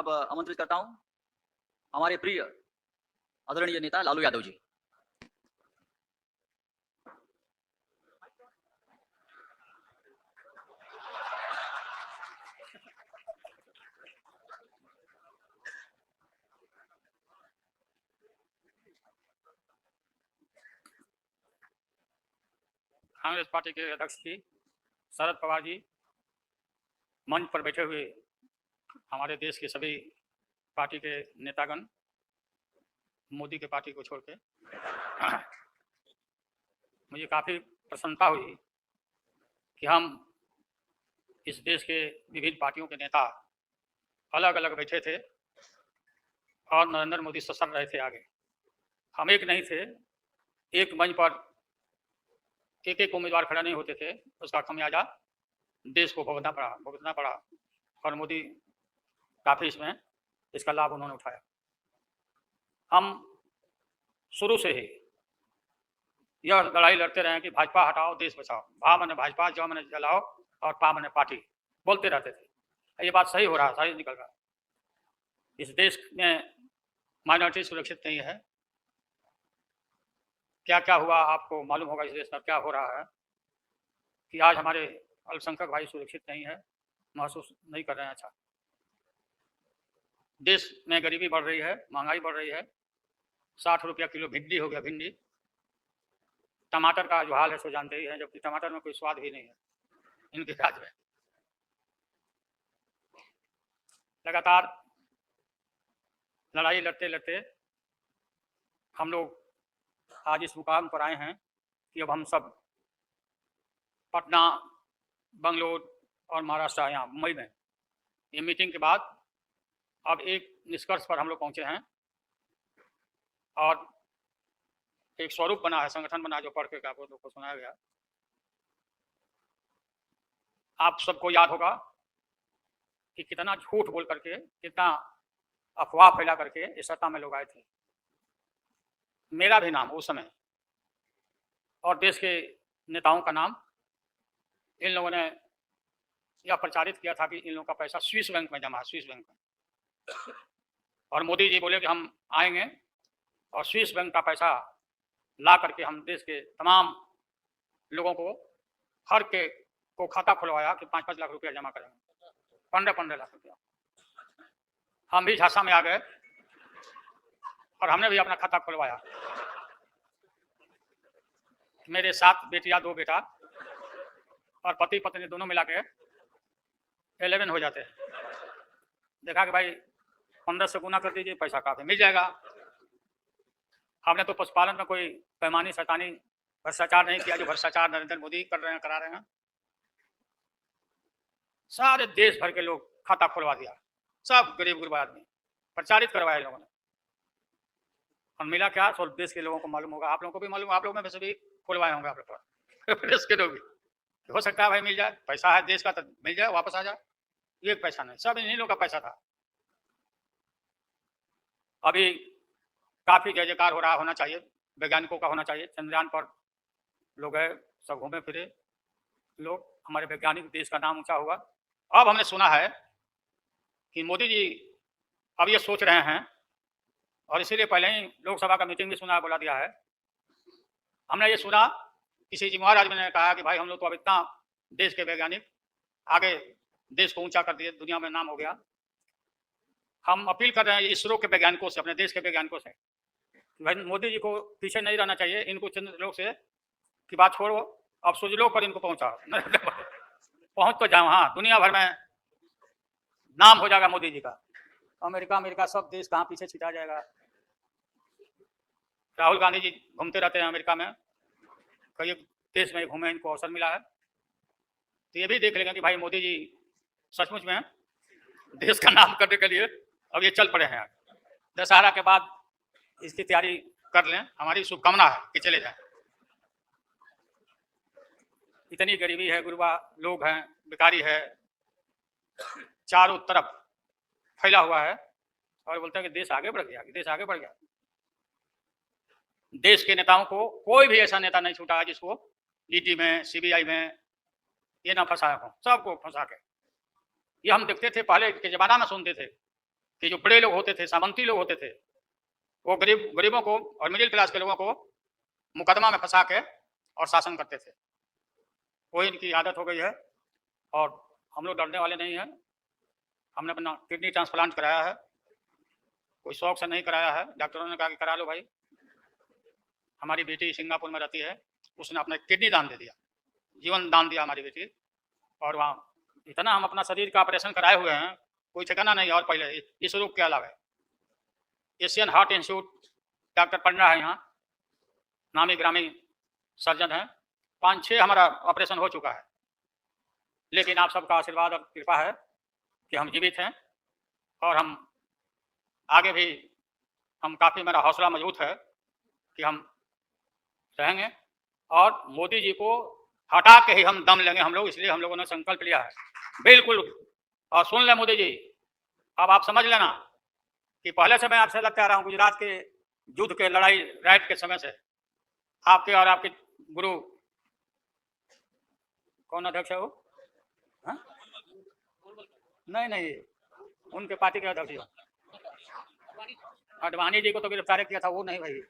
अब आमंत्रित करता हूं हमारे प्रिय आदरणीय नेता लालू यादव जी। कांग्रेस पार्टी के अध्यक्ष जी शरद पवार जी, मंच पर बैठे हुए हमारे देश के सभी पार्टी के नेतागण, मोदी के पार्टी को छोड़ के मुझे काफ़ी प्रसन्नता हुई कि हम इस देश के विभिन्न पार्टियों के नेता अलग अलग बैठे थे और नरेंद्र मोदी ससर रहे थे आगे। हम एक नहीं थे, एक मंच पर एक एक उम्मीदवार खड़ा नहीं होते थे, उसका खमियाजा देश को भुगतना पड़ा और मोदी काफ़ी इसमें इसका लाभ उन्होंने उठाया। हम शुरू से ही यह लड़ाई लड़ते रहे कि भाजपा हटाओ देश बचाओ, भा मने भाजपा, ज मने जलाओ और पा मने पार्टी, बोलते रहते थे। ये बात सही हो रहा है, सही निकल रहा है। इस देश में माइनॉरिटी सुरक्षित नहीं है। क्या क्या हुआ आपको मालूम होगा, इस देश में क्या हो रहा है कि आज हमारे अल्पसंख्यक भाई सुरक्षित नहीं है, महसूस नहीं कर रहे हैं। अच्छा, देश में गरीबी बढ़ रही है, महंगाई बढ़ रही है। 60 रुपया किलो भिंडी हो गया, भिंडी। टमाटर का जो हाल है सो जानते ही हैं, जबकि टमाटर में कोई स्वाद ही नहीं है इनके राज में। लगातार लड़ाई लड़ते लड़ते हम लोग आज इस मुकाम पर आए हैं कि अब हम सब पटना, बंगलोर और महाराष्ट्र यहाँ मुंबई में ये मीटिंग के बाद अब एक निष्कर्ष पर हम लोग पहुँचे हैं और एक स्वरूप बना है, संगठन बना, जो पढ़ के आप लोगों को सुनाया गया। आप सबको याद होगा कि कितना झूठ बोल करके, कितना अफवाह फैला करके इस सत्ता में लोग आए थे। मेरा भी नाम उस समय और देश के नेताओं का नाम इन लोगों ने यह प्रचारित किया था कि इन लोगों का पैसा स्विस बैंक में जमा है, स्विस बैंक में। और मोदी जी बोले कि हम आएंगे और स्विस बैंक का पैसा ला करके हम देश के तमाम लोगों को, हर के को खाता खुलवाया कि 5-5 लाख रुपया जमा करेंगे, 15-15 लाख रुपया। हम भी झांसा में आ गए और हमने भी अपना खाता खुलवाया। मेरे 7 बेटियां, 2 बेटा और पति पत्नी दोनों मिला के 11 हो जाते हैं। देखा कि भाई 15 से गुना कर दीजिए, पैसा काफी मिल जाएगा। हमने तो पशुपालन में कोई पैमानी शैतानी भ्रष्टाचार नहीं किया जो भ्रष्टाचार नरेंद्र मोदी कर रहे हैं, करा रहे हैं। सारे देश भर के लोग खाता खुलवा दिया, सब गरीब गुरबा आदमी प्रचारित करवाया लोगों ने। और मिला क्या, सब देश के लोगों को मालूम होगा, आप लोगों को भी मालूम, आप लोगों में भी खुलवाए होंगे आप लोग देश के लोग भी। हो सकता है भाई मिल जाए, पैसा है देश का तो मिल जाए, वापस आ जाए। एक पैसा नहीं, सब इन्हीं लोग का पैसा था। अभी काफी जय जयकार हो रहा, होना चाहिए, वैज्ञानिकों का होना चाहिए। चंद्रयान पर लोग गए, सब घूमे फिरे लोग, हमारे वैज्ञानिक, देश का नाम ऊंचा हुआ। अब हमने सुना है कि मोदी जी अब ये सोच रहे हैं, और इसीलिए पहले ही लोकसभा का मीटिंग भी सुना, बोला दिया है। हमने ये सुना, किसी जिम्मेवार आदमी ने कहा कि भाई हम लोग तो अब इतना देश के वैज्ञानिक आगे देश को ऊंचा कर दिए, दुनिया में नाम हो गया। हम अपील कर रहे हैं इसरो के वैज्ञानिकों से, अपने देश के वैज्ञानिकों से, भाई मोदी जी को पीछे नहीं रहना चाहिए। इनको चंद्रलोक से की बात छोड़ो, अब सूर्यलोक पर इनको पहुंचाओ पहुंच तो जाओ। हाँ, दुनिया भर में नाम हो जाएगा मोदी जी का। अमेरिका सब देश कहाँ पीछे छिटा जाएगा। राहुल गांधी जी घूमते रहते हैं अमेरिका में, कई देश में घूमे, इनको अवसर मिला है। तो ये भी देख लेंगे कि भाई मोदी जी सचमुच में देश का नाम करने के लिए अब ये चल पड़े हैं। दशहरा के बाद इसकी तैयारी कर लें, हमारी शुभकामना है कि चले जाए। इतनी गरीबी है, गुरबा लोग हैं, बेकारी है, चारों तरफ फैला हुआ है, और बोलते हैं कि देश आगे बढ़ गया, देश आगे बढ़ गया। देश के नेताओं को कोई भी ऐसा नेता नहीं छूटा जिसको ईडी में, सीबीआई में ये ना फंसाया हो, सबको फंसा के। ये हम देखते थे पहले के जमाना में, सुनते थे कि जो बड़े लोग होते थे, सामंती लोग होते थे, वो गरीबों को और मिडिल क्लास के लोगों को मुकदमा में फंसा के और शासन करते थे। वही इनकी आदत हो गई है और हम लोग डरने वाले नहीं हैं। हमने अपना किडनी ट्रांसप्लांट कराया है, कोई शौक से नहीं कराया है। डॉक्टरों ने कहा कि करा लो भाई। हमारी बेटी सिंगापुर में रहती है, उसने अपना किडनी दान दे दिया, जीवन दान दिया हमारी बेटी। और वहाँ इतना हम अपना शरीर का ऑपरेशन कराए हुए हैं, कोई ठिकाना नहीं। और पहले इस रोग के अलावा एशियन हार्ट इंस्टीट्यूट डॉक्टर पंडा है यहाँ, नामी ग्रामी सर्जन है। 5-6 हमारा ऑपरेशन हो चुका है, लेकिन आप सबका आशीर्वाद और कृपा है कि हम जीवित हैं और हम आगे भी हम काफ़ी, मेरा हौसला मजबूत है कि हम रहेंगे और मोदी जी को हटा के ही हम दम लेंगे हम लोग। इसलिए हम लोगों ने संकल्प लिया है, बिल्कुल। और सुन ले मोदी जी, अब आप समझ लेना कि पहले से मैं आपसे लगता आ रहा हूँ, गुजरात के युद्ध के लड़ाई राइट के समय से आपके और आपके गुरु, कौन अध्यक्ष है वो? हाँ? नहीं, उनके पार्टी के अध्यक्ष अडवाणी जी को तो गिरफ्तार किया था, वो नहीं भाई।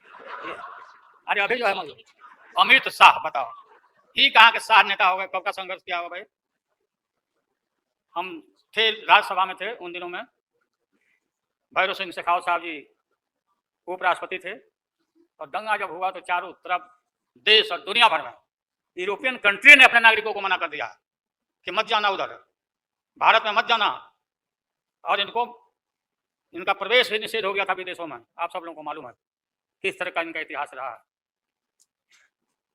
अरे अभी जो है अमित शाह, बताओ ही कहाँ के शाह नेता हो गए, कब का संघर्ष किया होगा भाई। हम थे राज्यसभा में थे उन दिनों में, भैरव सिंह शेखावत साहब जी उपराष्ट्रपति थे, और दंगा जब हुआ तो चारों तरफ देश और दुनिया भर में यूरोपियन कंट्री ने अपने नागरिकों को मना कर दिया कि मत जाना उधर, भारत में मत जाना, और इनका प्रवेश भी निषेध हो गया था विदेशों में। आप सब लोगों को मालूम है किस तरह का इनका इतिहास रहा है।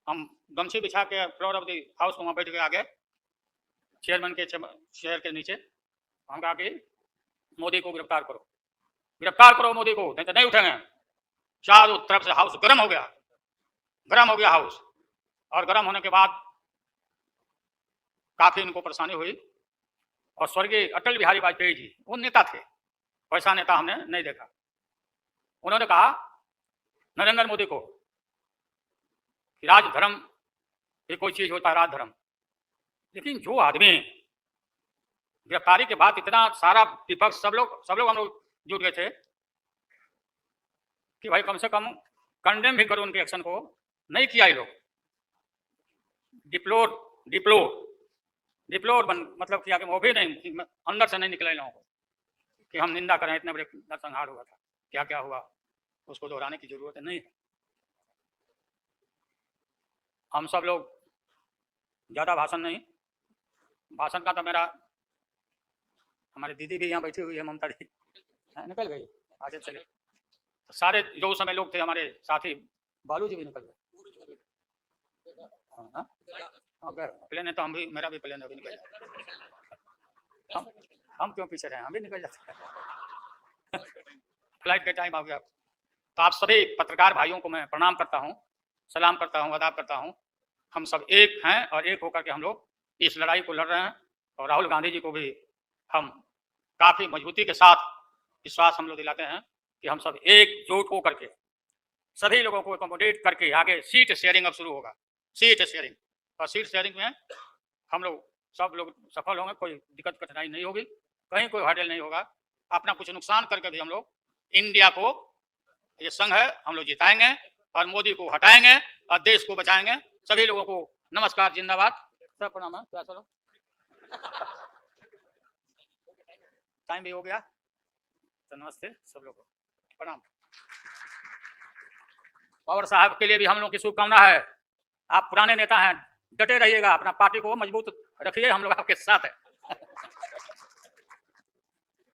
हम गमछी बिछा के फ्लोर ऑफ द हाउस को वहाँ बैठ के आगे चेयरमैन के चेयर के नीचे हम कहा कि मोदी को गिरफ्तार करो मोदी को, नहीं तो नहीं उठेंगे। चारों तरफ से हाउस गर्म हो गया हाउस। और गर्म होने के बाद काफी इनको परेशानी हुई। और स्वर्गीय अटल बिहारी वाजपेयी जी, वो नेता थे, वैसा नेता हमने नहीं देखा। उन्होंने कहा नरेंद्र मोदी को कि राजधर्म ये कोई चीज होता है, राजधर्म। लेकिन जो आदमी गिरफ्तारी के बाद इतना सारा विपक्ष, सब लोग हम लोग जुट गए थे कि भाई कम से कम कंडेम भी करो उनके एक्शन को। नहीं किया ये लोग। डिप्लोर मतलब किया कि वो भी नहीं, अंदर से नहीं निकले लोगों को कि हम निंदा करें, इतने बड़े नरसंहार हुआ था, क्या क्या हुआ उसको दोहराने की जरूरत नहीं है। हम सब लोग ज़्यादा भाषण नहीं, भाषण का तो मेरा, हमारी दीदी भी यहाँ बैठी हुई है, ममता दी निकल गई, आगे चले। तो सारे जो समय लोग थे हमारे साथी, बालू जी भी निकल गए। प्लेन है तो हम भी, मेरा भी प्लेन अभी निकल जाए। हम क्यों पीछे रहे, हम भी निकल जाते हैं। फ्लाइट का टाइम आ गया। तो आप सभी पत्रकार भाइयों को मैं प्रणाम करता हूँ, सलाम करता हूँ, आदाब करता हूँ। हम सब एक हैं और एक होकर के हम लोग इस लड़ाई को लड़ रहे हैं। और राहुल गांधी जी को भी हम काफ़ी मजबूती के साथ विश्वास हम लोग दिलाते हैं कि हम सब एकजुट होकर के सभी लोगों को एकोमोडेट करके आगे सीट शेयरिंग अब शुरू होगा, सीट शेयरिंग। और सीट शेयरिंग में हम लोग सब लोग सफल होंगे, कोई दिक्कत कठिनाई नहीं होगी, कहीं कोई हर्डल नहीं होगा। अपना कुछ नुकसान करके भी हम लोग इंडिया को, ये संघ है, हम लोग जिताएंगे और मोदी को हटाएंगे और देश को बचाएंगे। सभी लोगों को नमस्कार, जिंदाबाद, सब प्रणाम है। क्या चलो टाइम भी हो गया, तो नमस्ते सब लोगों को, प्रणाम। पवार साहब के लिए भी हम लोग की शुभकामना है। आप पुराने नेता हैं, डटे रहिएगा, अपना पार्टी को मजबूत रखिए, हम लोग आपके साथ हैं।